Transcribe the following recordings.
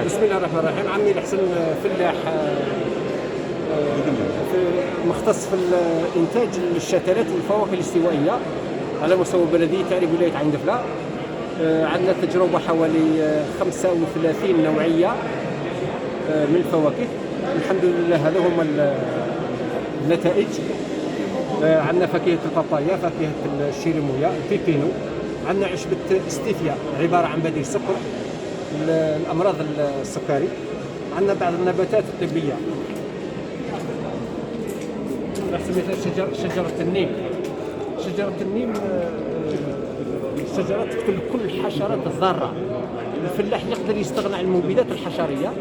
هذا؟ بسم الله الرحمن الرحيم. عمي الحسن فلاح مختص في الانتاج الشتلات والفواكه الاستوائيه على مستوى بلديه تعريف ولايه عين دفله. عندنا تجربه حوالي 35 نوعيه من الفواكه. الحمد لله هذا هما النتائج. عندنا فاكهه البابايا، فاكهه الشيريمويا، البيبينو، عندنا عشبه ستيفيا عباره عن بديل سكر الامراض السكري. عندنا بعض النباتات الطبيه على سبيل المثال شجره النيم. شجره النيم شجره تقتل كل الحشرات الضاره. الفلاح يقدر يستغنى عن المبيدات الحشريه،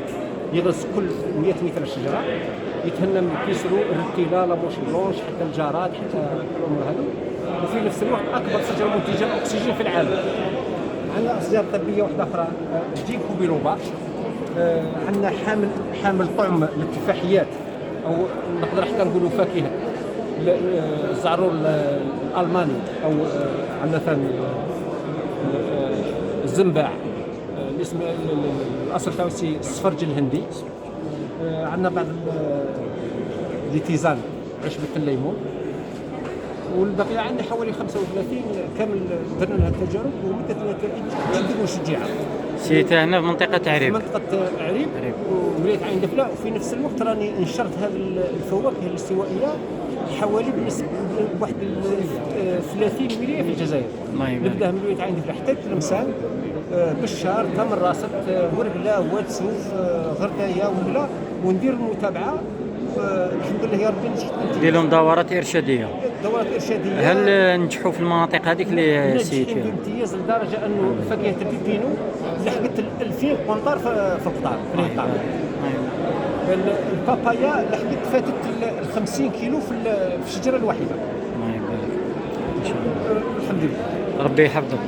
يغرس كل 100 متر شجره، يتهنى كيسرو الرتيلا لابوش بلونش حتى الجارات حتى الامور هذو. وفي نفس الوقت اكبر شجره منتجه اكسجين في العالم. عندنا اشجار طبيه واحده اخرى جيكو بيلوبا. عندنا حامل طعم للتفاحيات، او نقدر حتى نقولوا فاكهه الزعرور الالماني، او عندنا ثاني الزنباع الاسم الاصل تاعو السفرج الهندي. عندنا بعض التيزان عشبه الليمون، والبقيه عندي حوالي 35 كامل درنا لها التجارب ومدت نتائج جدا مشجعه. سيتها هنا في منطقة عريب. منطقة عريب وولاية عين دفلة. وفي نفس الوقت راني نشرت هذه الفواكه الاستوائية حوالي بنسبة واحد 30% في الجزائر. نبدأ من ولاية عين دفلة حتى تلمسان، بشار، تمر راست، ورقلة، واد سوف، غرداية، ولا، وندير المتابعة. الحمد لله يا ربي نجحت. دير لهم دورات إرشادية. دورات إرشادية. هل نجحوا في المناطق هذيك اللي سيتيها؟ ناجحين بامتياز لدرجة أنه فاكهة البيبينو لحقت 2000 قنطار في القطار في الهكتار. البابايا لحقت فاتت 50 كيلو في الشجرة الواحدة. الله يبارك. إن شاء الله. الحمد لله. ربي يحفظك.